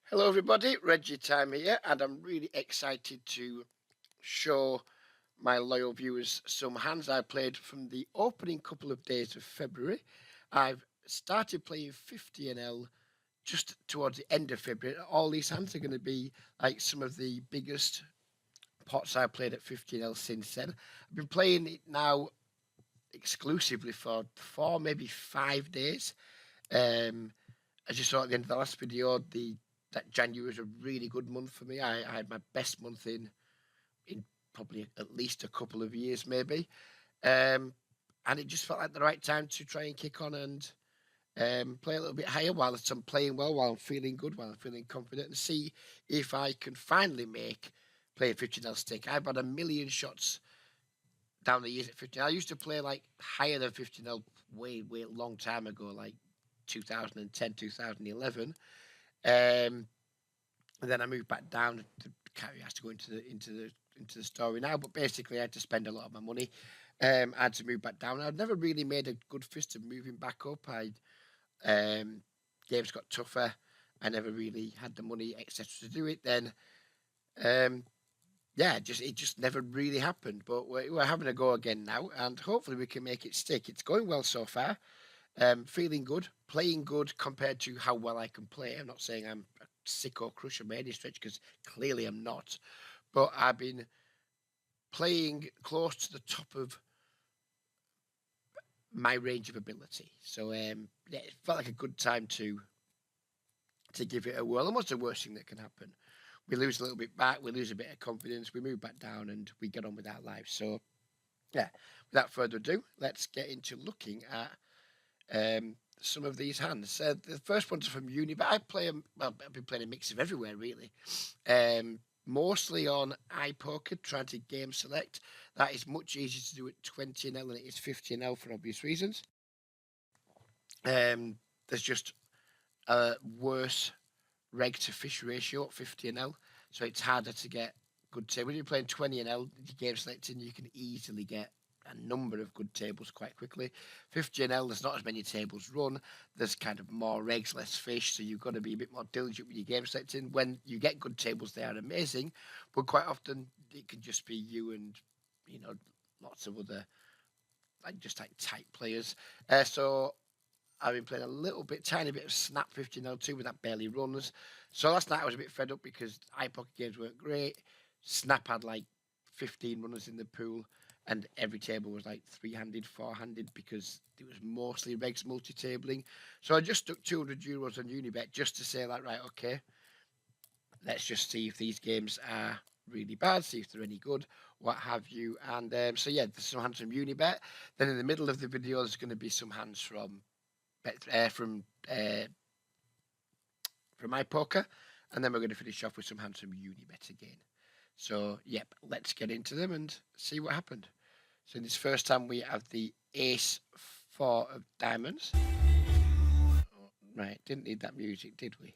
Hello, everybody. Reggie Time here, and I'm really excited to show my loyal viewers some hands I played from the opening couple of days of February. I've started playing 50NL just towards the end of February. All these hands are going to be like some of the biggest pots I've played at 50NL since then. I've been playing it now exclusively for 4, maybe 5 days. Um, as you saw at the end of the last video, that January was a really good month for me. I had my best month in probably at least a couple of years, maybe. Um, and it just felt like the right time to try and kick on and play a little bit higher while I'm playing well, while I'm feeling good, while I'm feeling confident, and see if I can finally make playing 50L stick. I've had a million shots down the years at 50. I used to play like higher than 50L way long time ago, like 2010, 2011. Um, and then I moved back down. Carrie has to go into the story now, but basically I had to spend a lot of my money. I had to move back down. I'd never really made a good fist of moving back up. Um, Games got tougher. I never really had the money, etc., to do it. Then, um, yeah, it just never really happened. But we're having a go again now, and hopefully we can make it stick. It's going well so far. Feeling good, playing good compared to how well I can play. I'm not saying I'm a sicko crusher by any stretch, because clearly I'm not. But I've been playing close to the top of my range of ability. So yeah, it felt like a good time to give it a whirl. And what's the worst thing that can happen? We lose a little bit back, we lose a bit of confidence, we move back down, and we get on with our lives. So yeah, without further ado, let's get into looking at some of these hands. The first one's from Unibet. I've been playing a mix of everywhere, really. Mostly on iPoker, trying to game select. That is much easier to do at 20NL than it is 50NL for obvious reasons. There's just a worse reg to fish ratio at 50NL, so it's harder to get good tables. When you're playing 20NL, game selecting, you can easily get a number of good tables quite quickly. 50NL, there's not as many tables run. There's kind of more regs, less fish, so you've got to be a bit more diligent with your game selecting. When you get good tables, they are amazing, but quite often it can just be you and lots of other like tight players. So I've been playing a tiny bit of Snap 15L2, but that barely runs. So last night I was a bit fed up because iPocket games weren't great. Snap had like 15 runners in the pool, and every table was like three-handed, four-handed, because it was mostly regs multi-tabling. So I just stuck €200 on Unibet just to say, like, right, okay, let's just see if these games are really bad, see if they're any good, what have you. And so yeah, there's some hands from Unibet. Then in the middle of the video, there's going to be some hands from iPoker, and then we're going to finish off with some hands from Unibet again. So, yep, let's get into them and see what happened. So in this first time, we have the Ace 4 of Diamonds. Right, didn't need that music, did we?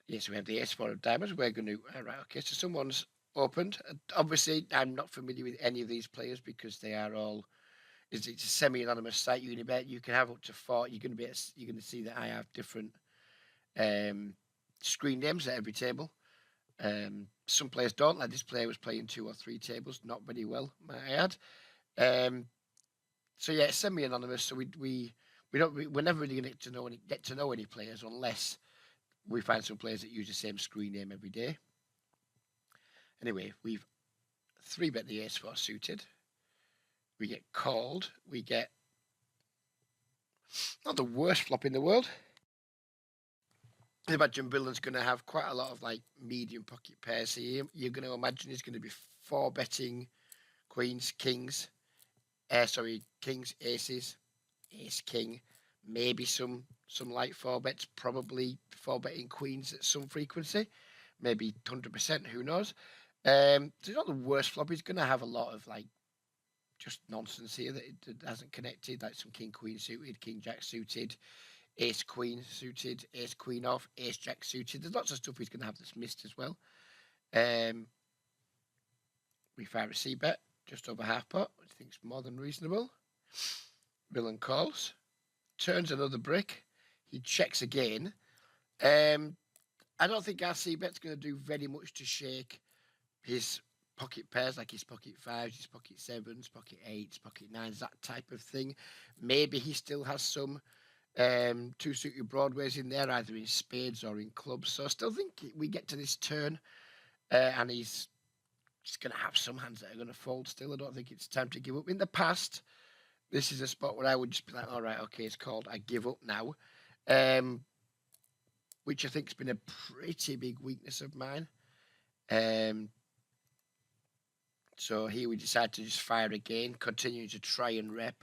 Yes, we have the Ace 4 of Diamonds. We're going to... right, okay, so someone's opened. Obviously, I'm not familiar with any of these players because they are all... It's a semi-anonymous site, Unibet. You can have up to 4. You're going to see that I have different screen names at every table. Some players don't. Like this player was playing 2 or 3 tables, not very well, might I add. So yeah, it's semi-anonymous. So we're never really going to get to know any players unless we find some players that use the same screen name every day. Anyway, we've 3-bet the Ace 4 suited. We get called. We get not the worst flop in the world. I imagine Billen's going to have quite a lot of like medium pocket pairs here. You're going to imagine he's going to be 4-betting queens, kings, kings, aces, ace, king, maybe some light 4-bets, probably 4-betting queens at some frequency, maybe 100%, who knows. So it's not the worst flop. He's going to have a lot of like just nonsense here that hasn't connected, like some king queen suited, king jack suited, ace queen suited, ace queen off, ace jack suited. There's lots of stuff he's going to have that's missed as well. We fire a c-bet just over half pot, which I think is more than reasonable. Villain calls, turns another brick. He checks again. Um, I don't think RC-bet's going to do very much to shake his pocket pairs, like his pocket fives, his pocket sevens, pocket eights, pocket nines, that type of thing. Maybe he still has some two-suited broadways in there, either in spades or in clubs. So I still think we get to this turn, and he's just going to have some hands that are going to fold still. I don't think it's time to give up. In the past, this is a spot where I would just be like, all right, okay, it's called I give up now, which I think has been a pretty big weakness of mine. So here we decide to just fire again, continue to try and rep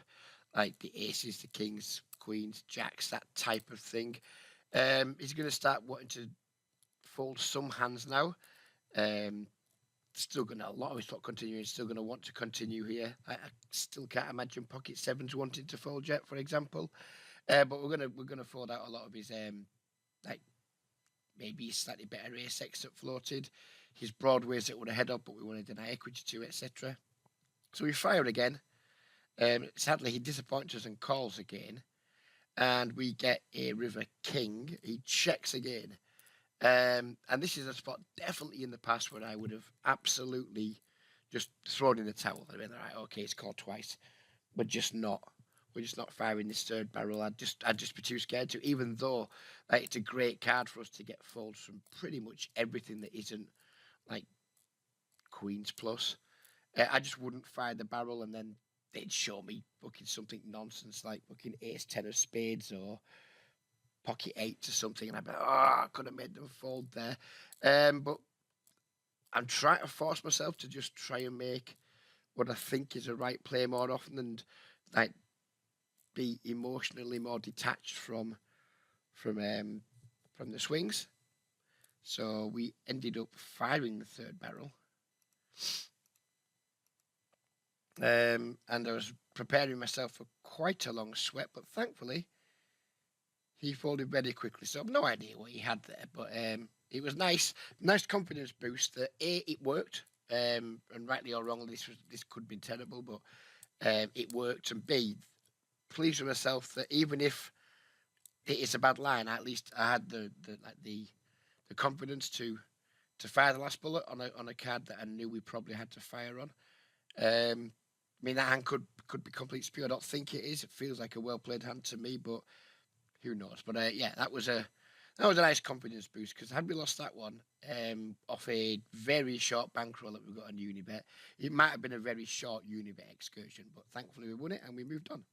like the aces, the kings, queens, jacks, that type of thing. He's going to start wanting to fold some hands now. Still going to a lot of his pot continuing. Still going to want to continue here. I still can't imagine pocket sevens wanting to fold yet, for example. But we're gonna fold out a lot of his like maybe slightly better ace X that floated, his broadways that would have head up, but we want to deny equity to, etc. So we fire again. Sadly, he disappoints us and calls again, and we get a river king. He checks again. And this is a spot definitely in the past where I would have absolutely just thrown in the towel. I'd been like, okay, it's called twice. We're just not. We're just not firing this third barrel. I'd just be too scared to, even though like, it's a great card for us to get folds from pretty much everything that isn't like Queens plus. I just wouldn't fire the barrel, and then they'd show me booking something nonsense like booking ace ten of spades or pocket eight or something, and I'd be like, oh, I could have made them fold there. But I'm trying to force myself to just try and make what I think is a right play more often, and like be emotionally more detached from the swings. So we ended up firing the third barrel. And I was preparing myself for quite a long sweat, but thankfully he folded very quickly. So I've no idea what he had there, but it was nice confidence boost. That A, it worked, and rightly or wrongly, this could have been terrible, but it worked. And B, pleased with myself that even if it is a bad line, at least I had the confidence to fire the last bullet on a card that I knew we probably had to fire on. I mean, that hand could be complete spew. I don't think it is. It feels like a well played hand to me, but who knows? But yeah, that was a nice confidence boost, because had we lost that one off a very short bankroll that we got on Unibet, it might have been a very short Unibet excursion. But thankfully we won it and we moved on.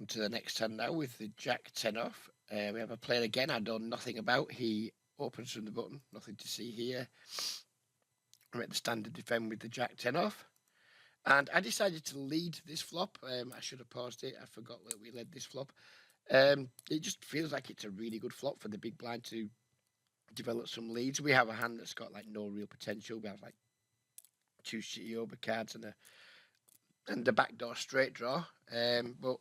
On to the next hand now with the Jack 10 off. We have a player again I know nothing about. He opens from the button, nothing to see here. I'm at the standard defend with the Jack 10 off. And I decided to lead this flop. I should have paused it. I forgot that we led this flop. It just feels like it's a really good flop for the big blind to develop some leads. We have a hand that's got like no real potential. We have like two shitty over cards and the backdoor straight draw. But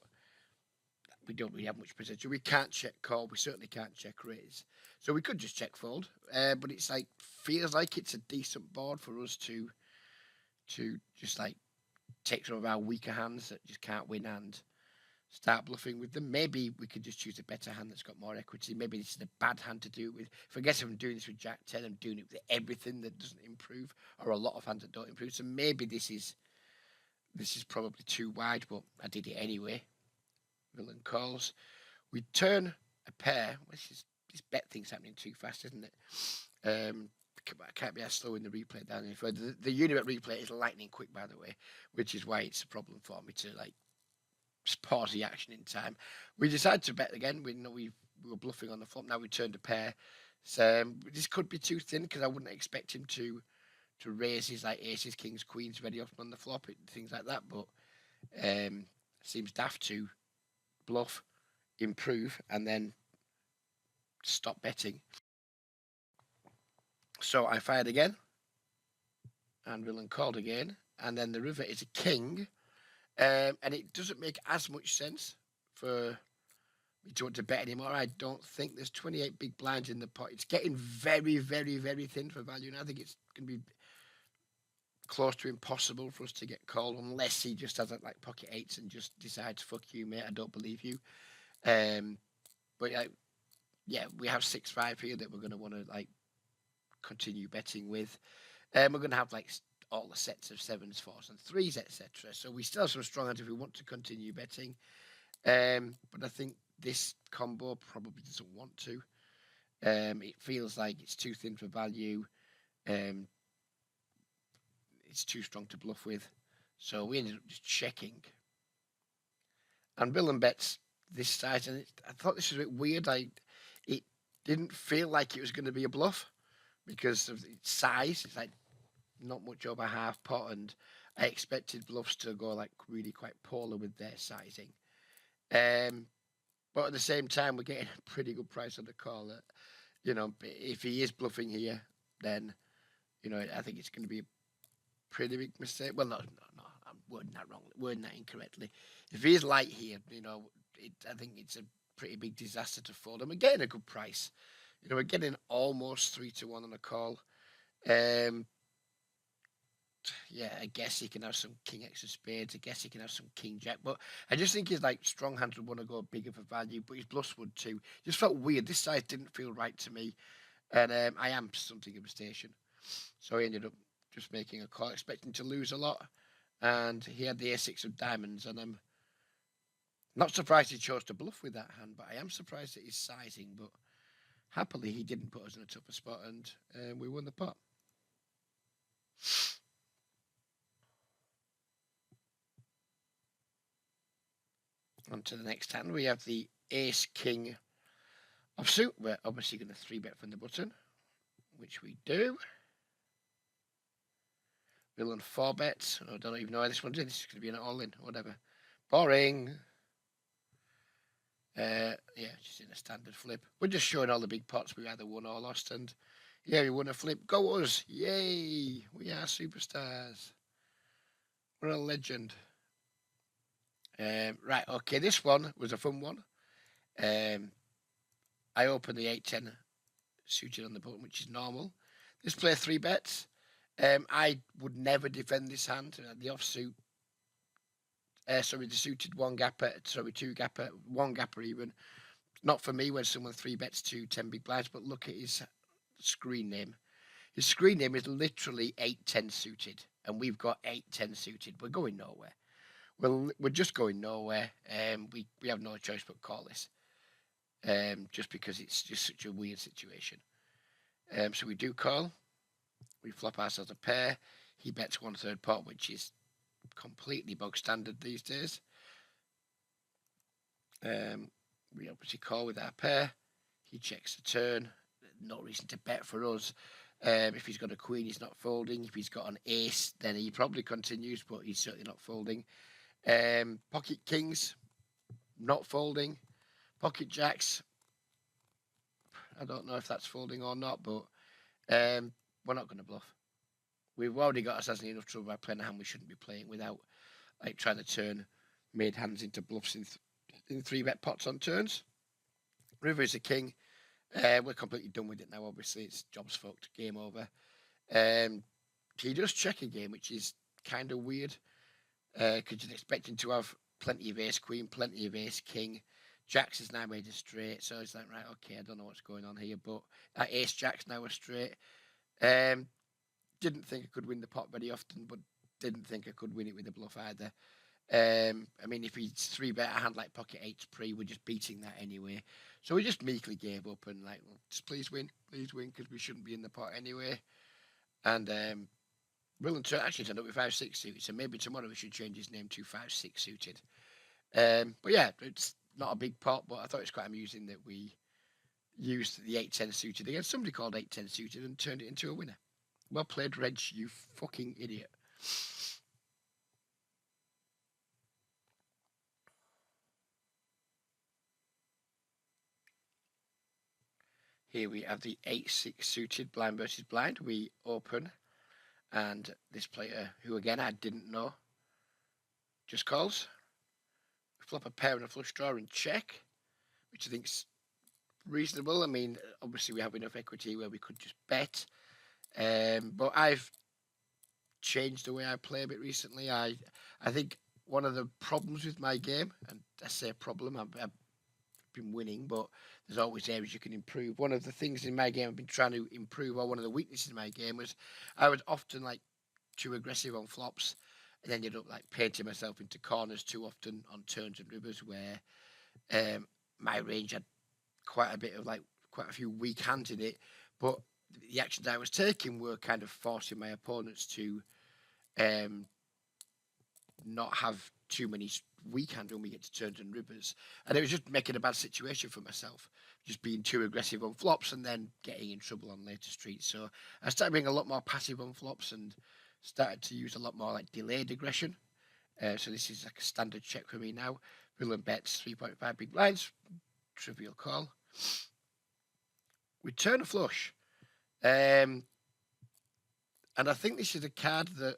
we don't really have much potential. We can't check call. We certainly can't check raise. So we could just check fold. But it's like feels like it's a decent board for us to just like take some of our weaker hands that just can't win and start bluffing with them. Maybe we could just choose a better hand that's got more equity. Maybe this is a bad hand to do it with. Forget if I'm doing this with Jack 10, I'm doing it with everything that doesn't improve, or a lot of hands that don't improve. So maybe this is probably too wide, but I did it anyway. Villain calls. We turn a pair. This bet thing's happening too fast, isn't it? I can't be as slow in the replay down any further. The Unibet replay is lightning quick, by the way, which is why it's a problem for me to like just pause the action in time. We decided to bet again. We were bluffing on the flop. Now we turned a pair. So this could be too thin, because I wouldn't expect him to raise his like aces, kings, queens very often on the flop, things like that. But seems daft to bluff, improve, and then stop betting. So I fired again, and villain called again, and then the river is a king, and it doesn't make as much sense for me to want to bet anymore. I don't think there's 28 big blinds in the pot. It's getting very, very, very thin for value, and I think it's going to be close to impossible for us to get called unless he just has like pocket eights and just decides, fuck you, mate, I don't believe you. But yeah, we have 6-5 here that we're going to want to like continue betting with. We're going to have like all the sets of sevens, fours, and threes, etc. So we still have some strong hands if we want to continue betting. But I think this combo probably doesn't want to. It feels like it's too thin for value. Um, it's too strong to bluff with. So we ended up just checking. And Willem bets this size, and I thought this was a bit weird. It didn't feel like it was going to be a bluff because of its size. It's like not much over half pot, and I expected bluffs to go like really quite polar with their sizing. But at the same time, we're getting a pretty good price on the call. If he is bluffing here, then I think it's going to be a pretty big mistake. Well, no, I'm wording that wrong, wording that incorrectly. If he is light here, I think it's a pretty big disaster to fold. And we're getting a good price. We're getting almost 3-1 on a call. Yeah, I guess he can have some king x of spades. I guess he can have some king jack. But I just think his like strong hands would want to go bigger for value, but his bluffs would too. Just felt weird. This size didn't feel right to me, and I am something of a station, so he ended up just making a call, expecting to lose a lot, and he had the a6 of diamonds, and I'm not surprised he chose to bluff with that hand, but I am surprised at his sizing. But happily, he didn't put us in a tougher spot, and we won the pot. On to the next hand, we have the ace king offsuit. We're obviously going to 3-bet from the button, which we do. Villain 4-bets. I don't even know how this one's in. This is going to be an all-in, whatever. Boring. Yeah, just in a standard flip. We're just showing all the big pots we either won or lost, and yeah, we won a flip. Go us! Yay! We are superstars. We're a legend. Right, okay, this one was a fun one. I opened the 8-10 suited on the button, which is normal. This player 3-bets. I would never defend this hand. The offsuit, the suited 1-gapper, 2-gapper, 1-gapper even. Not for me when someone 3-bets 10 big blinds, but look at his screen name. His screen name is literally 8-10 suited, and we've got 8-10 suited. We're going nowhere. We're just going nowhere. We have no choice but call this. Just because it's just such a weird situation. So we do call. We flop ourselves a pair. He bets 1/3 pot, which is completely bog standard these days. We obviously call with our pair. He checks the turn. No reason to bet for us. If he's got a queen, he's not folding. If he's got an ace, then he probably continues, but he's certainly not folding. Pocket kings, not folding. Pocket jacks, I don't know if that's folding or not, but we're not going to bluff. We've already got ourselves in enough trouble by playing a hand we shouldn't be playing without like trying to turn made hands into bluffs in 3-bet pots on turns. River is a king. We're completely done with it now, obviously. It's job's fucked. Game over. He does check a game, which is kind of weird. Because you'd expect him to have plenty of ace queen, plenty of ace king. Jacks is now made a straight, so it's like, right, okay, I don't know what's going on here, but ace jack's now a straight. Didn't think I could win the pot very often, but didn't think I could win it with a bluff either. I mean, if he's 3-bet a hand like pocket 8's pre, we're just beating that anyway. So we just meekly gave up and like, well, just please win, because we shouldn't be in the pot anyway. And Will actually turned up with 5-6 suited, so maybe tomorrow we should change his name to 5-6 suited. But yeah, it's not a big pot, but I thought it was quite amusing that we used the 8-10 suited against somebody called 8-10 suited and turned it into a winner. Well played, Reg, you fucking idiot. Here we have the 8-6 suited blind versus blind. We open, and this player, who again I didn't know, just calls. We flop a pair and a flush draw and check, which I think's reasonable. I mean, obviously we have enough equity where we could just bet. But I've changed the way I play a bit recently. I think one of the problems with my game, and I say problem, I've been winning, but there's always areas you can improve. One of the things in my game I've been trying to improve, or one of the weaknesses in my game, was I was often like too aggressive on flops, and ended up like painting myself into corners too often on turns and rivers where um, my range had quite a few weak hands in it, but the actions I was taking were kind of forcing my opponents to um, not have too many weak hands when we get to turns and rivers, and it was just making a bad situation for myself, just being too aggressive on flops and then getting in trouble on later streets. So I started being a lot more passive on flops and started to use a lot more like delayed aggression. So this is like a standard check for me now. Villain bets 3.5 big blinds, trivial call. We turn a flush. And I think this is a card that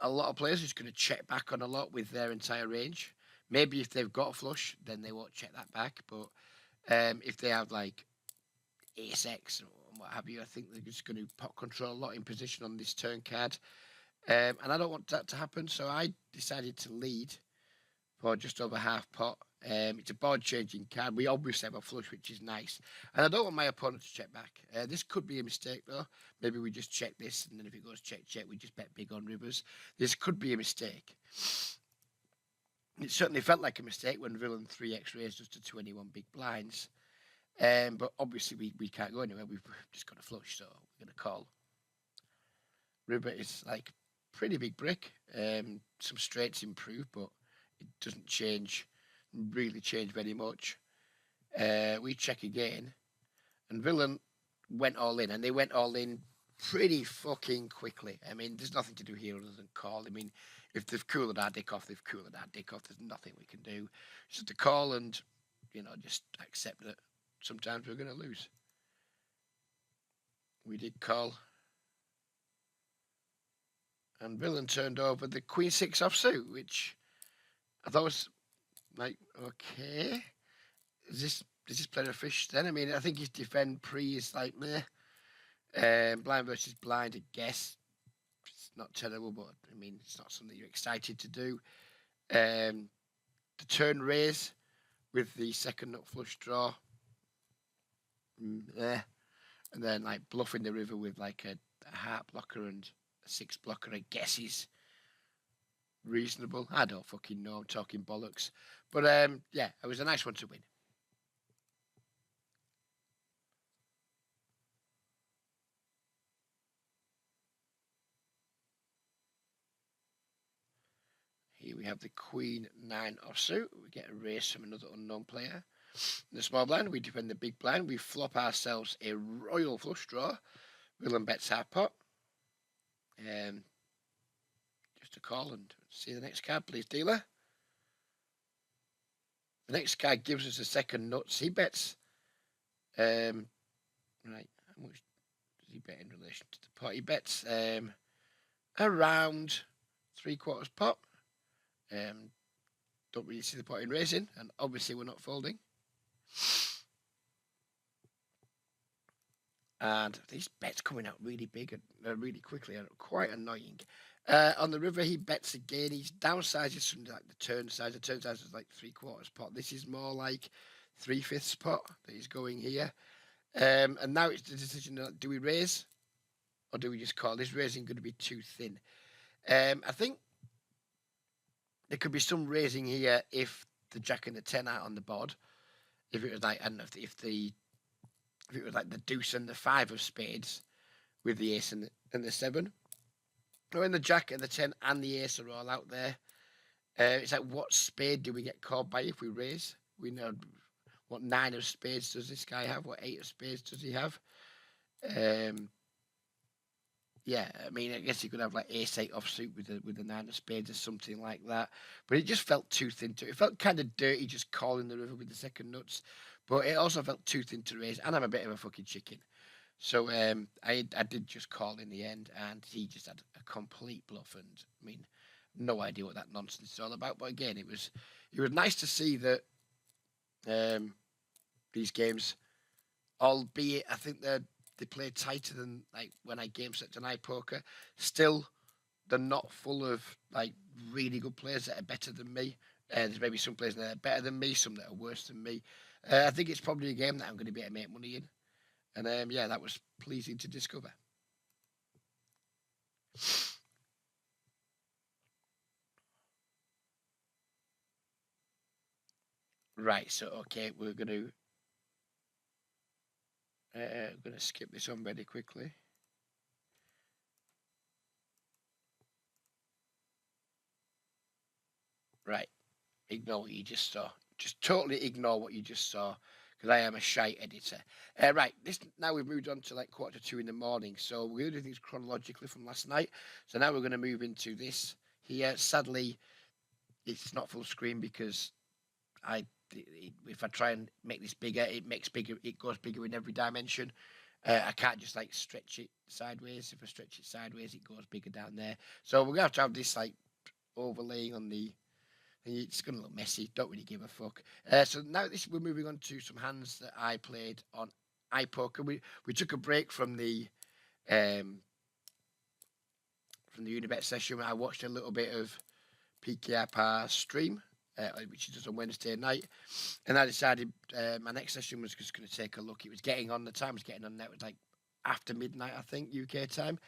a lot of players are just going to check back on a lot with their entire range. Maybe if they've got a flush, then they won't check that back. But if they have like ace X or what have you, I think they're just going to pot control a lot in position on this turn card. And I don't want that to happen, so I decided to lead for just over half pot. It's a board changing card. We obviously have a flush, which is nice. And I don't want my opponent to check back. This could be a mistake, though. Maybe we just check this, and then if it goes check, check, we just bet big on rivers. This could be a mistake. It certainly felt like a mistake when villain 3x raised us to 21 big blinds. But obviously, we can't go anywhere. We've just got a flush, so we're going to call. River is like pretty big brick. Some straights improve, but it doesn't really change very much. We check again, and villain went all in, and they went all in pretty fucking quickly. I mean, there's nothing to do here other than call. I mean, if they've cooled our dick off, they've cooled our dick off. There's nothing we can do. Just to call and, just accept that sometimes we're going to lose. We did call. And villain turned over the Queen 6 offsuit, which I thought was like, okay. Does this player a fish then? I mean, I think his defend pre is like meh. Blind versus blind, I guess. It's not terrible, but I mean, it's not something you're excited to do. The turn raise with the second nut flush draw. Yeah. And then like bluffing the river with like a heart blocker and a 6 blocker, I guess is reasonable. I don't fucking know. I'm talking bollocks. But yeah, it was a nice one to win. Here we have the Queen 9 offsuit. We get a race from another unknown player. In the small blind, we defend the big blind. We flop ourselves a royal flush draw. Villain bets half pot. Just a call and see the next card, please, dealer. The next card gives us a second nuts. He bets. Right, how much does he bet in relation to the pot? He bets around 3/4 pot. Don't really see the point in raising, and obviously we're not folding. And these bets coming out really big and really quickly are quite annoying. On the river, he bets again. He's downsizes from like the turn size. The turn size is like 3/4 pot. This is more like 3/5 pot that he's going here. And now it's the decision: do we raise or do we just call? Is raising going to be too thin? I think there could be some raising here if the jack and the 10 out on the board. If it was like, I don't know, if it was like the deuce and the 5 of spades with the ace and the 7. Or when the jack and the 10 and the ace are all out there. It's like, what spade do we get called by if we raise? We know what 9 of spades does this guy have? What 8 of spades does he have? Yeah, I mean, I guess you could have like ace 8 offsuit with the 9 of spades or something like that. But it just felt too thin to. It felt kind of dirty just calling the river with the second nuts. But it also felt too thin to raise. And I'm a bit of a fucking chicken. So I did just call in the end, and he just had a complete bluff. And I mean, no idea what that nonsense is all about. But again, it was nice to see that these games, albeit I think they're they play tighter than like when I game set on iPoker. Still, they're not full of like really good players that are better than me. There's maybe some players that are better than me, some that are worse than me. I think it's probably a game that I'm going to be able to make money in. And yeah, that was pleasing to discover. Right, so okay, we're going to skip this on very quickly. Right, ignore what you just saw. Just totally ignore what you just saw, because I am a shy editor. Right, this now we've moved on to like 1:45 in the morning, so we're going to do things chronologically from last night. So now we're going to move into this here. Sadly, it's not full screen because if I try and make this bigger, it goes bigger in every dimension. I can't just like stretch it sideways. If I stretch it sideways, it goes bigger down there. So we're going to have this like overlaying on the. It's going to look messy. Don't really give a fuck. So now we're moving on to some hands that I played on iPoker. We took a break from the Unibet session. I watched a little bit of PKR stream, which he does on Wednesday night, and I decided my next session was just going to take a look. It was getting on. The time was getting on. That was like after midnight, I think, UK time,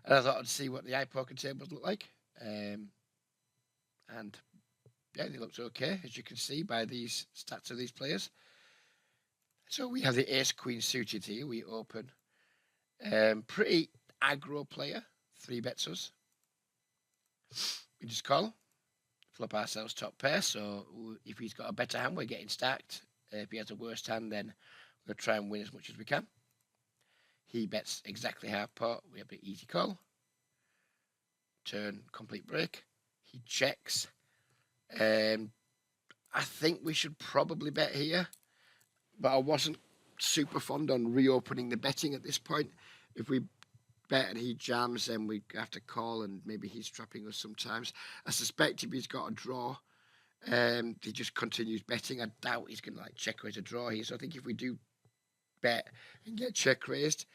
and I thought I'd see what the iPoker tables look like. And yeah, they looked okay, as you can see by these stats of these players. So we have the ace queen suited here. We open. Pretty aggro player. 3-bets us. We just call. Flop ourselves top pair. So if he's got a better hand, we're getting stacked. If he has a worse hand, then we'll try and win as much as we can. He bets exactly half pot. We have an easy call. Turn, complete break. He checks. I think we should probably bet here, but I wasn't super fond on reopening the betting at this point. If we bet and he jams, then we have to call, and maybe he's trapping us sometimes. I suspect if he's got a draw, he just continues betting. I doubt he's going to like check raise a draw here. So I think if we do bet and get check raised,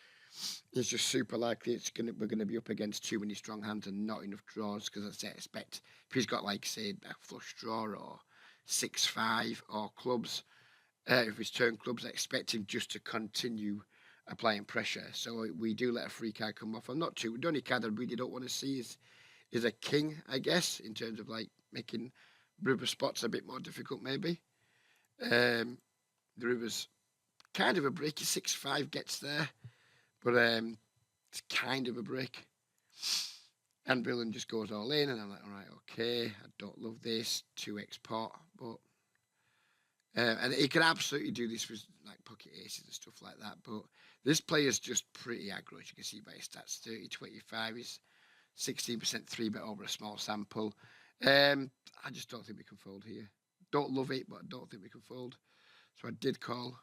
it's just super likely we're going to be up against too many strong hands and not enough draws, because I expect if he's got like say a flush draw or 6-5 or clubs, if he's turn clubs, I expect him just to continue applying pressure. So we do let a free card come off. The only card I really don't want to see is a king, I guess, in terms of like making river spots a bit more difficult maybe. The river's kind of a breaky. 6-5 gets there, but it's kind of a break. And Villain just goes all in, and I'm like, all right, okay, I don't love this 2x pot, but and he can absolutely do this with like pocket aces and stuff like that. But this player's just pretty aggro, as you can see by his stats. 30-25 is 16% 3-bet over a small sample. I just don't think we can fold here. Don't love it, but I don't think we can fold. So I did call.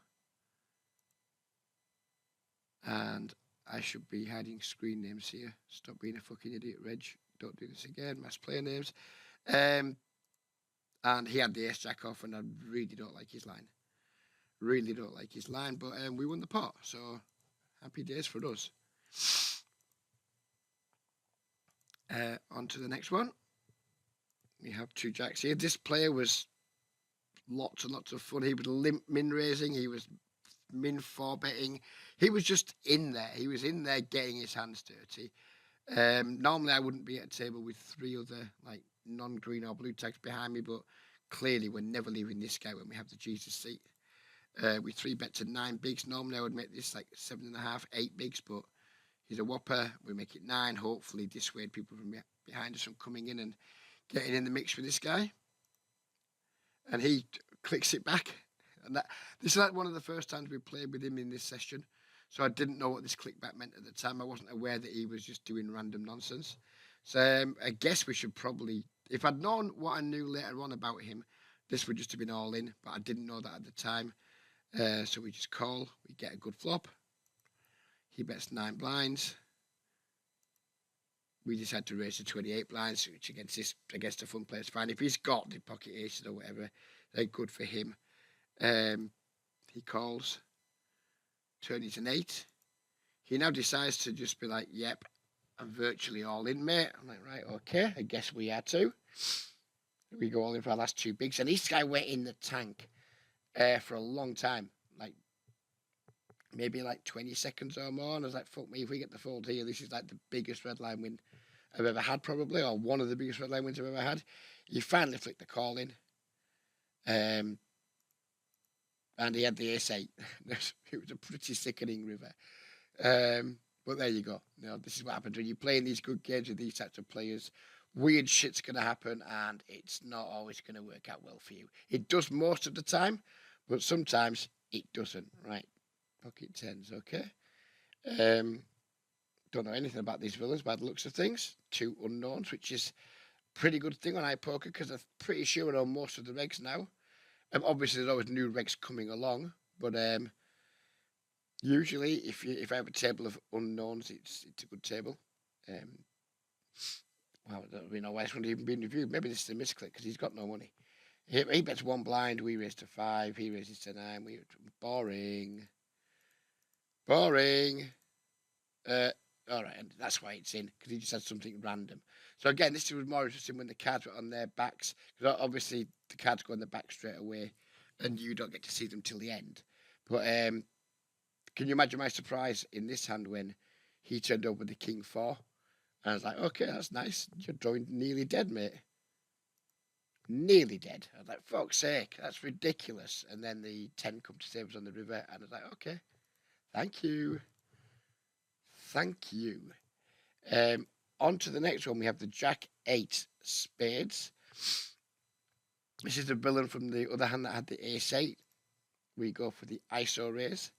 And I should be hiding screen names here. Stop being a fucking idiot, Reg. Don't do this again. Mass player names. And he had the ace jack off, and I really don't like his line. Really don't like his line, but we won the pot, so happy days for us. On to the next one. We have 2 jacks here. This player was lots and lots of fun. He was limp min raising. He was min 4 betting. He was just in there. He was in there getting his hands dirty. Normally I wouldn't be at a table with 3 other like non-green or blue tags behind me, but clearly we're never leaving this guy when we have the Jesus seat. We 3-bet to 9 bigs. Normally I would make this like 7.5, 8 bigs, but he's a whopper. We make it 9. Hopefully dissuade people from behind us from coming in and getting in the mix with this guy. And he clicks it back. And this is like one of the first times we played with him in this session. So I didn't know what this clickback meant at the time. I wasn't aware that he was just doing random nonsense. So I guess we should probably, if I'd known what I knew later on about him, this would just have been all in. But I didn't know that at the time. So we just call. We get a good flop. He bets 9 blinds. We decide to raise to 28 blinds, which against a fun player is fine. If he's got the pocket aces or whatever, they're good for him. He calls. Turn is an 8. He now decides to just be like, yep, I'm virtually all in, mate. I'm like, right, okay, I guess we are too. We go all in for our last two bigs. And this guy went in the tank for a long time, like maybe like 20 seconds or more. And I was like, fuck me, if we get the fold here, this is like the biggest red line win I've ever had, probably, or one of the biggest red line wins I've ever had. He finally flicked the call in. And he had the ace 8. It was a pretty sickening river. But there you go. You know, this is what happens when you're playing these good games with these types of players. Weird shit's going to happen, and it's not always going to work out well for you. It does most of the time, but sometimes it doesn't. Right, pocket tens, okay. Don't know anything about these villains by the looks of things. Two unknowns, which is a pretty good thing on iPoker because I'm pretty sure I know most of the regs now. Obviously, there's always new regs coming along, but usually, if I have a table of unknowns, it's a good table. Well, I don't really know why it's going to even be reviewed. Maybe this is a misclick because he's got no money. He bets one blind. We raise to 5. He raises to 9. Boring. All right, and that's why it's in because he just had something random. So again, this was more interesting when the cards were on their backs because obviously the cards go on the back straight away, and you don't get to see them till the end. But can you imagine my surprise in this hand when he turned over the king 4? And I was like, okay, that's nice. You're drawing nearly dead, mate. Nearly dead. I was like, fuck's sake, that's ridiculous. And then the 10 come to save us on the river, and I was like, okay, thank you. Thank you. On to the next one, we have the Jack 8 spades. This is the villain from the other hand that had the ace 8. We go for the ISO raise.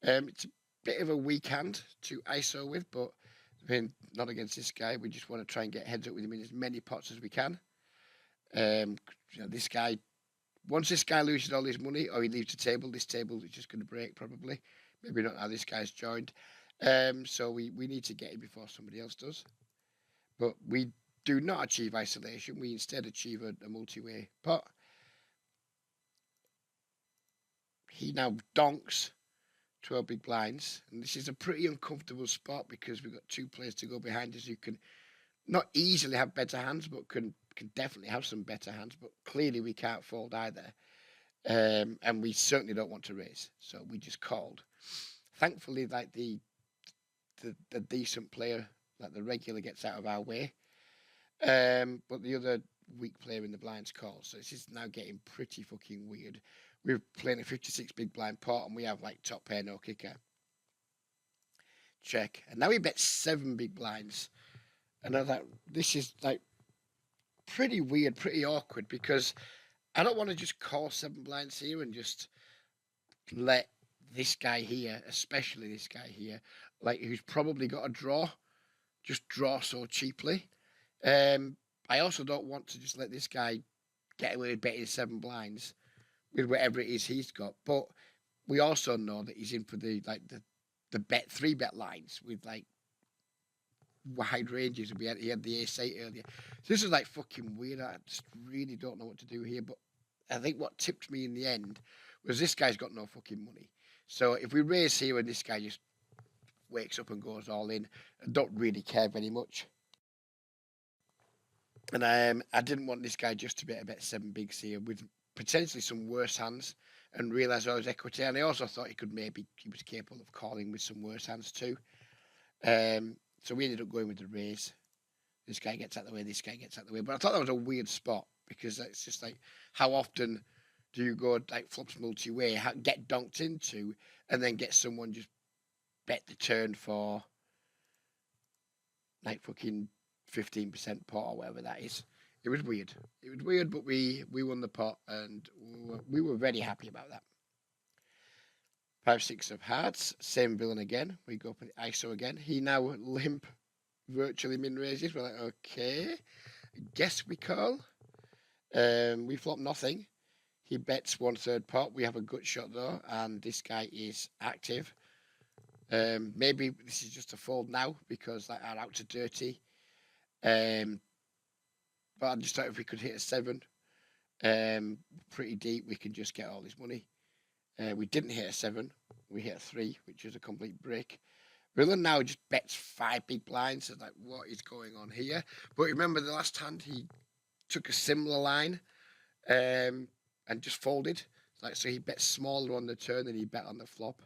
It's a bit of a weak hand to ISO with, but I mean, not against this guy. We just want to try and get heads up with him in as many pots as we can. This guy, once this guy loses all his money or he leaves the table, this table is just going to break probably. Maybe not how this guy's joined. So we need to get him before somebody else does. But we do not achieve isolation. We instead achieve a multi-way pot. He now donks 12 big blinds. And this is a pretty uncomfortable spot because we've got 2 players to go behind us who can not easily have better hands, but can definitely have some better hands. But clearly we can't fold either. And we certainly don't want to raise. So we just called. Thankfully, like the decent player, like the regular, gets out of our way. But the other weak player in the blinds calls. So this is now getting pretty fucking weird. We're playing a 56 big blind pot and we have like top pair, no kicker. Check. And now we bet 7 big blinds. And I was like, this is like pretty weird, pretty awkward because I don't want to just call 7 blinds here and just let this guy here, especially this guy here, like who's probably got a draw, just draw so cheaply. I also don't want to just let this guy get away with betting 7 blinds with whatever it is he's got. But we also know that he's in for the bet 3 bet lines with like wide ranges. He had the ace 8 earlier. So this is like fucking weird. I just really don't know what to do here. But I think what tipped me in the end was this guy's got no fucking money. So if we raise here and this guy just wakes up and goes all in, I don't really care very much. And I didn't want this guy just to bet 7 bigs here with potentially some worse hands and realise I was equity. And I also thought he was capable of calling with some worse hands too. So we ended up going with the raise. This guy gets out the way, this guy gets out the way. But I thought that was a weird spot because it's just like, how often do you go like flops multi-way, get donked into, and then get someone just bet the turn for like fucking 15% pot or whatever that is. It was weird. It was weird, but we won the pot and we were very happy about that. 5-6 of hearts, same villain again. We go for the ISO again. He now limp virtually min raises. We're like, okay, I guess we call. We flop nothing. He bets 1/3 pot. We have a gut shot though, and this guy is active. Maybe this is just a fold now because like our outs are dirty. But I just thought if we could hit a 7, pretty deep, we can just get all this money. We didn't hit a 7. We hit a 3, which is a complete break. Villain now just bets 5 big blinds. So like, what is going on here? But remember the last hand he took a similar line and just folded. Like so, he bet smaller on the turn than he bet on the flop,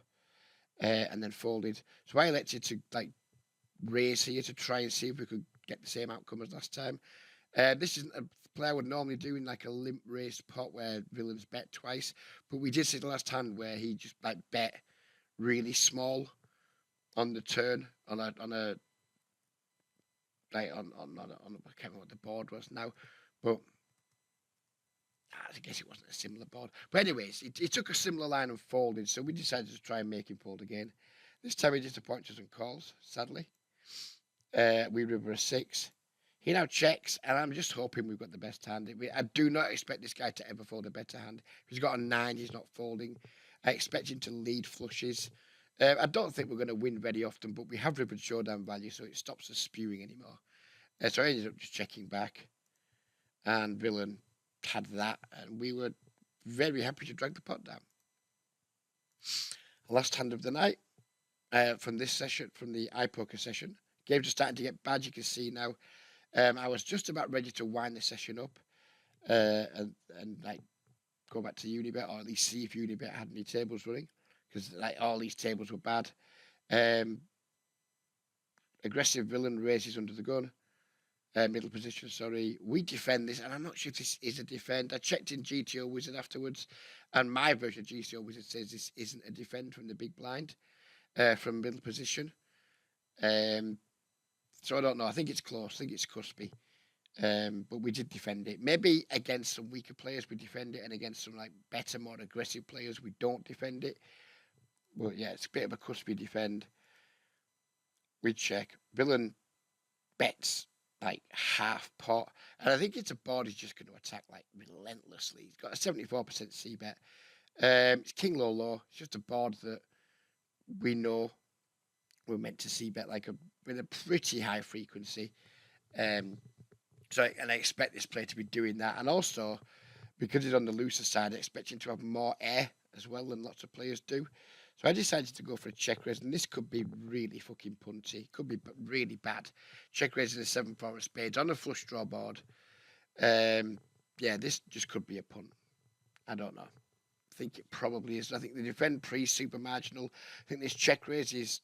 and then folded. So I elected to like raise here to try and see if we could get the same outcome as last time. This isn't a play I would normally do in like a limp raised pot where villains bet twice, but we did see the last hand where he just like bet really small on the turn on a like on I can't remember what the board was now, but I guess it wasn't a similar board. But anyways, he took a similar line and folded, so we decided to try and make him fold again. This time he disappointed us and calls, sadly. We river a 6. He now checks, and I'm just hoping we've got the best hand. I do not expect this guy to ever fold a better hand. If he's got a 9, he's not folding. I expect him to lead flushes. I don't think we're going to win very often, but we have rivered showdown value, so it stops us spewing anymore. So I ended up just checking back, and villain had that, and we were very happy to drag the pot down. Last hand of the night from this session, from the iPoker session. Games are starting to get bad, you can see now. I was just about ready to wind the session up and like go back to Unibet, or at least see if Unibet had any tables running, because like all these tables were bad. Aggressive villain raises under the gun. Middle position, sorry. We defend this, and I'm not sure if this is a defend. I checked in GTO Wizard afterwards, and my version of GTO Wizard says this isn't a defend from the big blind, from middle position. So I don't know. I think it's close. I think it's cuspy. But we did defend it. Maybe against some weaker players we defend it, and against some like better, more aggressive players we don't defend it. But yeah, it's a bit of a cuspy defend. We check. Villain bets like half pot, and I think it's a board he's just going to attack like relentlessly. He's got a 74% C bet. It's king low low. It's just a board that we know we're meant to see bet like with a pretty high frequency. So I expect this player to be doing that, and also because he's on the looser side, I expect him to have more air as well than lots of players do. So I decided to go for a check raise, and this could be really fucking punty. It could be really bad. Check raise in a 7-4 of spades on a flush draw board. Yeah, this just could be a punt. I don't know. I think it probably is. I think the defend pre super marginal. I think this check raise is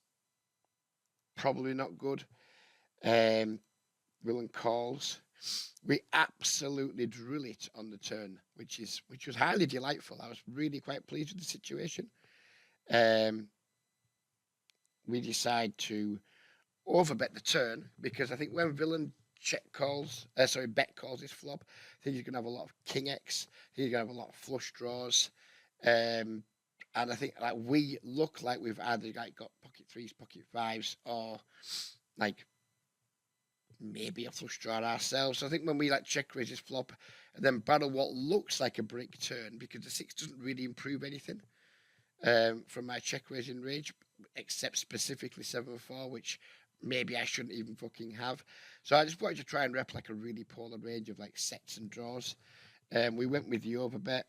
probably not good. Villain calls. We absolutely drill it on the turn, which was highly delightful. I was really quite pleased with the situation. We decide to overbet the turn because I think when villain bet calls his flop, I think he's gonna have a lot of king X. I think he's gonna have a lot of flush draws. And I think like we look like we've either like got pocket 3s, pocket 5s, or like maybe a flush draw ourselves. So I think when we like check raise his flop and then battle what looks like a break turn, because the 6 doesn't really improve anything from my check raising range, except specifically 7-4, which maybe I shouldn't even fucking have. So I just wanted to try and rep like a really polar range of like sets and draws. We went with the overbet.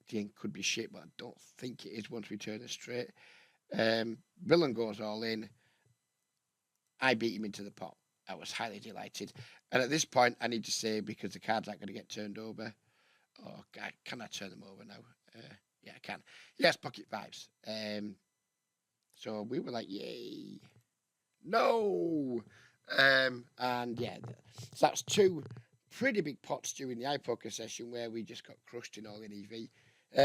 Again, could be shit, but I don't think it is once we turn it straight. Villain goes all in. I beat him into the pot. I was highly delighted. And at this point, I need to say, because the cards aren't going to get turned over. Oh, can I turn them over now? Yeah, I can. Yes, pocket 5s. So we were like, yay. No! And yeah, so that's 2 pretty big pots during the iPoker session where we just got crushed in all in EV.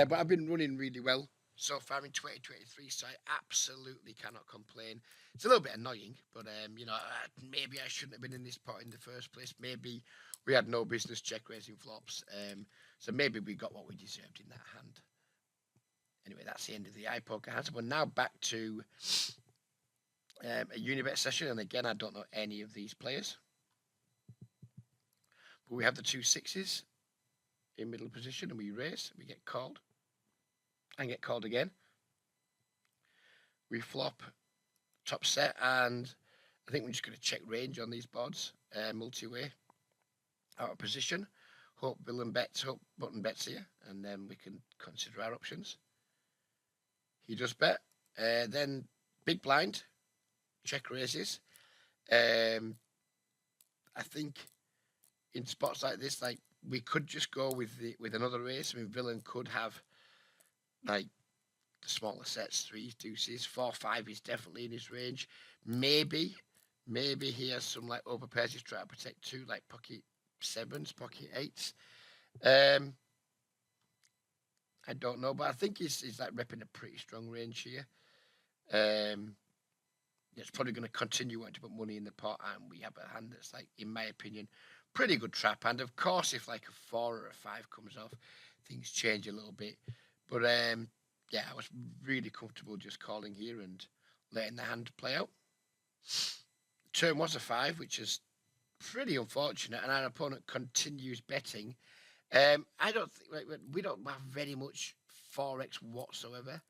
But I've been running really well so far in 2023, so I absolutely cannot complain. It's a little bit annoying, but maybe I shouldn't have been in this pot in the first place. Maybe we had no business check raising flops, so maybe we got what we deserved in that hand. Anyway, that's the end of the iPoker hands. We're now back to a Unibet session, and again, I don't know any of these players, but we have the 2 6s in middle position, and we raise. We get called and get called again. We flop top set, and I think we're just going to check range on these boards, multi-way, out of position. Hope villain bets, hope button bets here, and then we can consider our options. He does bet. Then big blind, check raises. Um, I think in spots like this, like we could just go with another race. I mean, Villain could have like the smaller sets, threes, deuces, 4, 5 is definitely in his range. Maybe, maybe he has some like overpairs he's trying to protect too, like pocket sevens, pocket eights. Um, I don't know, but I think he's like repping a pretty strong range here. Um, it's probably going to continue wanting to put money in the pot, and we have a hand that's like, in my opinion, pretty good trap. And of course, if like a 4 or a 5 comes off, things change a little bit. But yeah, I was really comfortable just calling here and letting the hand play out. Turn was a 5, which is pretty unfortunate, and our opponent continues betting. I don't think we don't have very much 4x whatsoever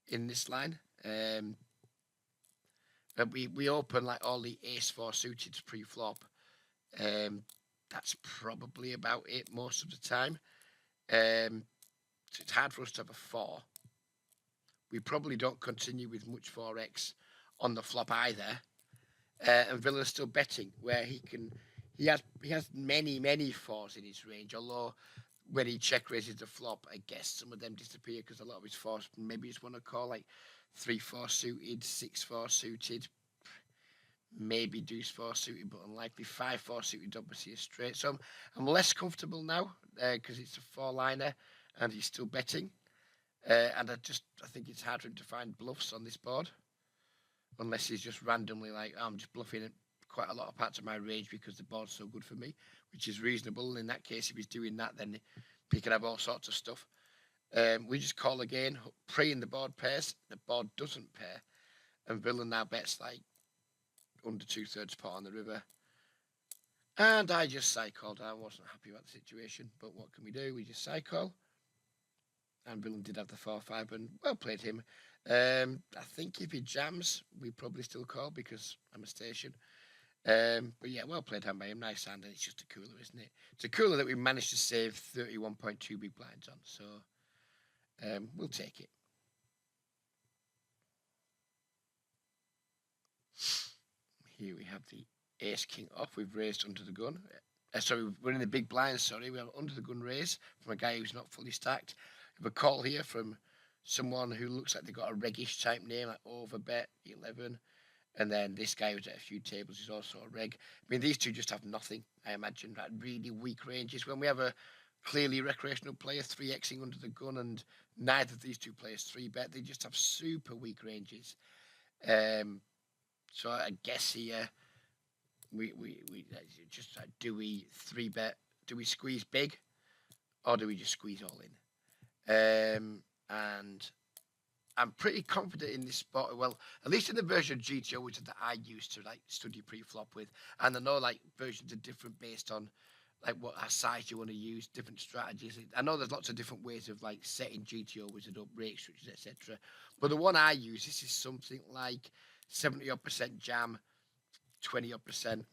in this line. But we open like all the ace 4 suited pre-flop. That's probably about it most of the time. So it's hard for us to have a 4. We probably don't continue with much 4x on the flop either. And Villa's still betting where he has many 4s in his range. Although when he check raises the flop, I guess some of them disappear because a lot of his 4s maybe just want to call like 3-4 suited, 6-4 suited, maybe deuce 4 suited, but unlikely 5-4 suited. Obviously a straight. So I'm less comfortable now because it's a 4-liner and he's still betting. And I think it's hard for him to find bluffs on this board, unless he's just randomly like, oh, I'm just bluffing quite a lot of parts of my range because the board's so good for me, which is reasonable. In that case, if he's doing that, then he can have all sorts of stuff. We just call again, praying the board pairs. The board doesn't pair, and Villain now bets like under 2/3 pot on the river. And I just cycled. I wasn't happy about the situation, but what can we do? We just cycle. And Villain did have the 4-5, and well played him. I think if he jams, we probably still call because I'm a station. But yeah, well played hand by him. Nice hand, and it's just a cooler, isn't it? It's a cooler that we managed to save 31.2 big blinds on, so we'll take it. Here we have the ace king off. We've raised under the gun. Sorry, we're in the big blinds. Sorry, we have under the gun raise from a guy who's not fully stacked. We have a call here from someone who looks like they've got a reggish type name, like Overbet 11. And then this guy who's at a few tables is also a reg. I mean, these two just have nothing, I imagine, like really weak ranges. When we have a clearly recreational player 3xing under the gun and neither of these two players 3-bet, they just have super weak ranges. So I guess here we just do we 3-bet, do we squeeze big or do we just squeeze all in? And I'm pretty confident in this spot. Well, at least in the version of GTO, which is that I used to like study pre-flop with, and I know like versions are different based on like what size you want to use, different strategies. I know there's lots of different ways of like setting GTO wizard up, rate structures, etc. But the one I use, this is something like 70% jam, 20%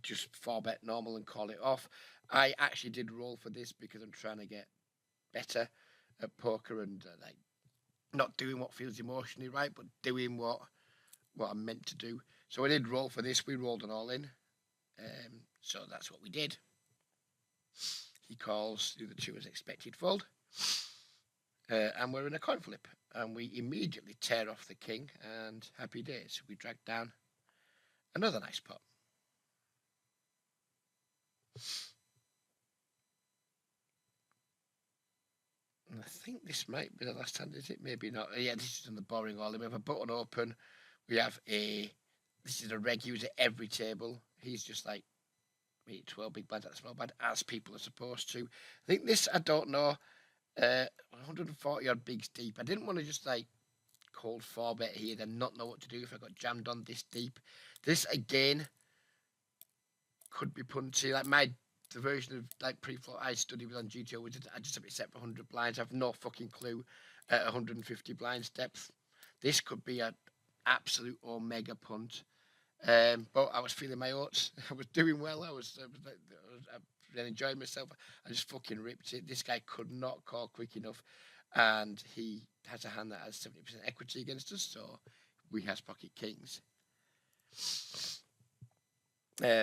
just 4-bet normal and call it off. I actually did roll for this because I'm trying to get better at poker and like not doing what feels emotionally right, but doing what I'm meant to do. So I did roll for this. We rolled an all in. So that's what we did. He calls the other two as expected fold. And we're in a coin flip. And we immediately tear off the king and happy days. We drag down another nice pot. And I think this might be the last hand, is it? Maybe not. Yeah, this is on the boring all in. We have a button open. We have this is a reg user every table. He's just like 12 big blinds at the small blind, as people are supposed to. I think this, I don't know, 140 odd bigs deep. I didn't want to just like call 4-bet here, then not know what to do if I got jammed on this deep. This again could be punchy. Like the version of like pre-flop I studied with on GTO, which I just have it set for 100 blinds. I have no fucking clue at 150 blinds depth. This could be an absolute omega punt. But I was feeling my oats. I was doing well. I was enjoying myself. I just fucking ripped it. This guy could not call quick enough, and he has a hand that has 70% equity against us, so we has pocket kings.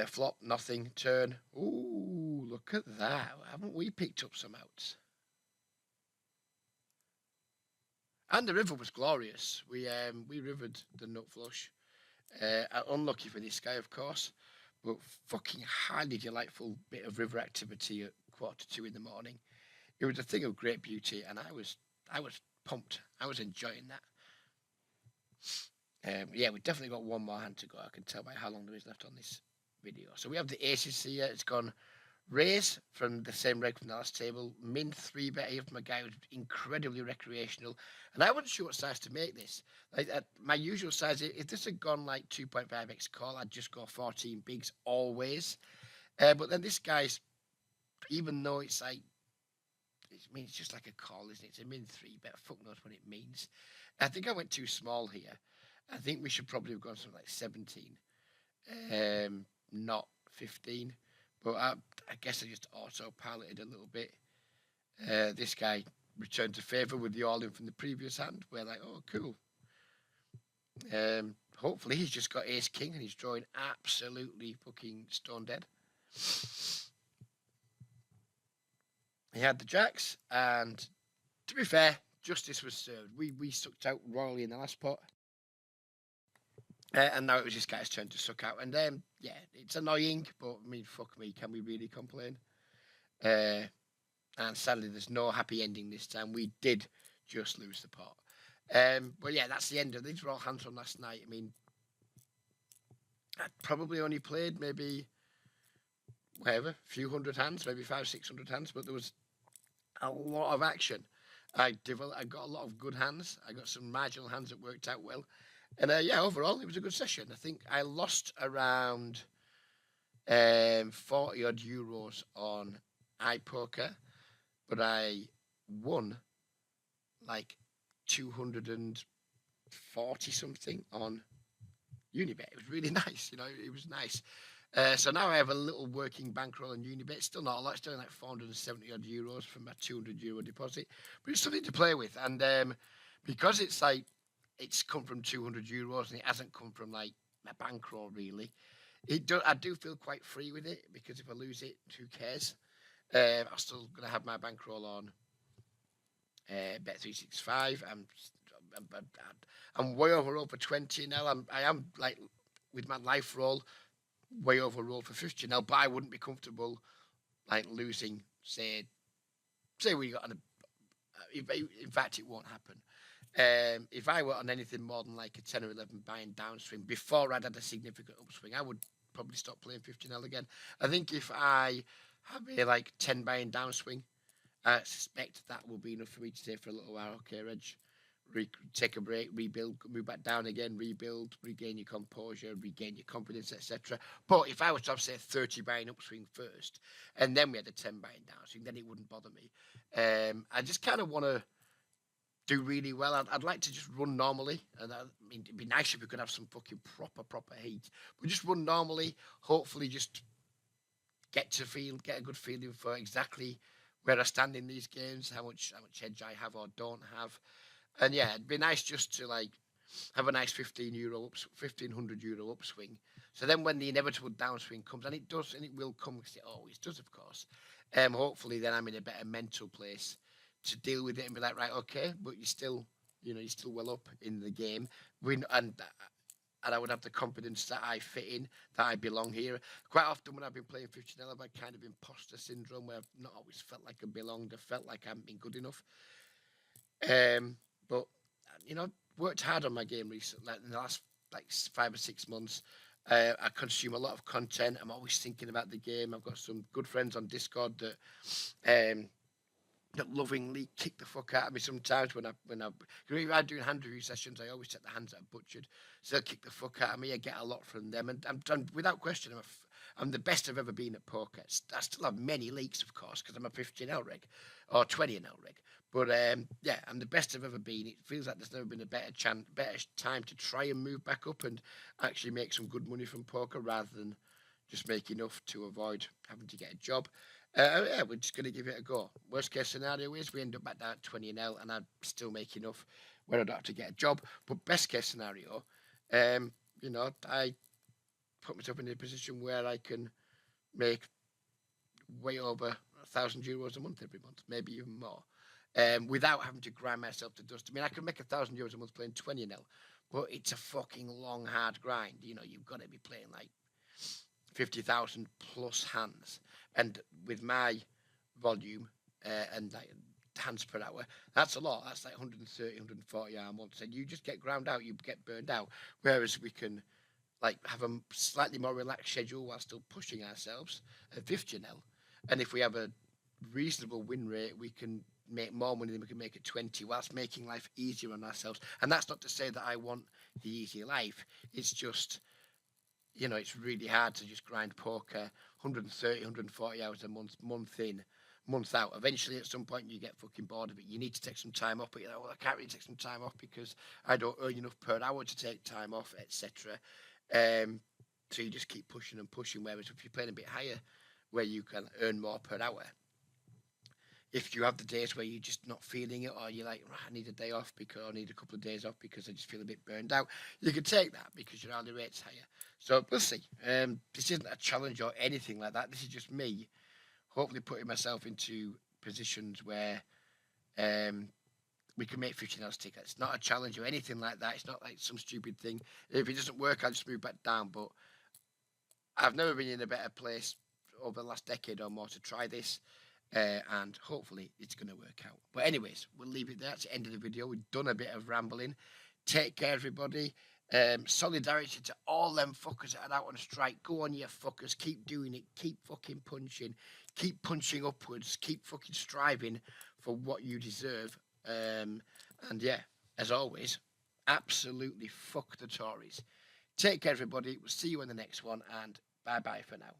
Flop, nothing. Turn. Ooh, look at that. Haven't we picked up some outs? And the river was glorious. We rivered the nut flush. Unlucky for this guy, of course, but fucking highly delightful bit of river activity at 1:45 in the morning. It was a thing of great beauty, and I was pumped. I was enjoying that. Yeah, we definitely got one more hand to go. I can tell by how long there is left on this video. So we have the aces here. It's gone raise from the same reg from the last table. Min 3-bet here from a guy who's incredibly recreational. And I wasn't sure what size to make this. Like my usual size, if this had gone like 2.5x call, I'd just go 14 bigs always. But then this guy's, even though it's like, I mean, it's just like a call, isn't it? It's a min 3-bet. Fuck knows what it means. I think I went too small here. I think we should probably have gone something like 17, not 15. But I guess I just auto-piloted a little bit. This guy returned to favour with the all-in from the previous hand. We're like, oh, cool. Hopefully he's just got ace-king and he's drawing absolutely fucking stone dead. He had the jacks, and to be fair, justice was served. We sucked out royally in the last pot. And now it was this guy's turn to suck out. And yeah, it's annoying, but I mean, fuck me, can we really complain? And sadly, there's no happy ending this time. We did just lose the pot. But yeah, that's the end of these. Were all hands from last night. I mean, I probably only played maybe whatever, a few hundred hands, maybe 500-600 hands, but there was a lot of action. I got a lot of good hands. I got some marginal hands that worked out well. And yeah, overall, it was a good session. I think I lost around 40 odd euros on iPoker, but I won like 240 something on Unibet. It was really nice, it was nice. So now I have a little working bankroll on Unibet. Still not a lot, still like 470 odd euros from my 200 euro deposit, but it's something to play with. And because it's like, it's come from 200 euros and it hasn't come from like my bankroll really. I do feel quite free with it, because if I lose it, who cares? I'm still going to have my bankroll on Bet365. I'm way over roll for 20 now. I am like with my life roll way over roll for 50 now, but I wouldn't be comfortable like losing. Say we got in fact, it won't happen. If I were on anything more than like a 10 or 11 buying downswing before I'd had a significant upswing, I would probably stop playing 50L again. I think if I have a like 10 buying downswing, I suspect that will be enough for me to stay for a little while. Okay, Reg, take a break, rebuild, move back down again, rebuild, regain your composure, regain your confidence, etc. But if I was to have, say, 30 buying upswing first, and then we had a 10 buying downswing, then it wouldn't bother me. I just kind of want to do really well. I'd like to just run normally, and I mean, it'd be nice if we could have some fucking proper heat. But just run normally, hopefully just get a good feeling for exactly where I stand in these games, how much edge I have or don't have. And yeah, it'd be nice just to like have a nice 1,500 euro upswing. So then when the inevitable downswing comes, and it does, and it will come, because it always does, of course, hopefully then I'm in a better mental place to deal with it and be like, right, okay, but you're still well up in the game. And I would have the confidence that I fit in, that I belong here. Quite often when I've been playing 50L, I've had kind of imposter syndrome where I've not always felt like I belonged. I felt like I haven't been good enough. But worked hard on my game recently, like in the last like 5 or 6 months. I consume a lot of content. I'm always thinking about the game. I've got some good friends on Discord that lovingly kick the fuck out of me sometimes when I'm doing hand review sessions. I always take the hands that are butchered, so they'll kick the fuck out of me. I get a lot from them, and I'm without question, I'm the best I've ever been at poker. I still have many leaks, of course, because I'm a 15L reg or 20L reg. But yeah, I'm the best I've ever been. It feels like there's never been a better time to try and move back up and actually make some good money from poker, rather than just make enough to avoid having to get a job. Yeah, we're just going to give it a go. Worst case scenario is we end up back down at 20L and I still make enough where I don't have to get a job. But best case scenario, I put myself in a position where I can make way over €1,000 a month every month, maybe even more, without having to grind myself to dust. I mean, I could make €1,000 a month playing 20 nil, but it's a fucking long, hard grind. You know, you've got to be playing like 50,000 plus hands, and with my volume and like hands per hour, that's a lot. That's like 130, 140 hour months, and you just get ground out. You get burned out. Whereas we can like have a slightly more relaxed schedule while still pushing ourselves at 50 nil. And if we have a reasonable win rate, we can make more money than we can make at 20 whilst making life easier on ourselves. And that's not to say that I want the easy life. It's just, you know, it's really hard to just grind poker 130, 140 hours a month, month in, month out. Eventually, at some point, you get fucking bored of it. You need to take some time off, but you're like, well, I can't really take some time off because I don't earn enough per hour to take time off, etc. So you just keep pushing and pushing. Whereas if you're playing a bit higher, where you can earn more per hour, if you have the days where you're just not feeling it, or you're like, I need a day off because I need a couple of days off because I just feel a bit burned out, you can take that because your hourly rate's higher. So we'll see. This isn't a challenge or anything like that. This is just me, hopefully putting myself into positions where we can make 15 hours tickets. It's not a challenge or anything like that. It's not like some stupid thing. If it doesn't work, I'll just move back down. But I've never been in a better place over the last decade or more to try this. And hopefully it's going to work out. But anyways, we'll leave it there. That's the end of the video. We've done a bit of rambling. Take care, everybody. Solidarity to all them fuckers that are out on strike. Go on, you fuckers. Keep doing it. Keep fucking punching. Keep punching upwards. Keep fucking striving for what you deserve. And yeah, as always, absolutely fuck the Tories. Take care, everybody. We'll see you in the next one, and bye-bye for now.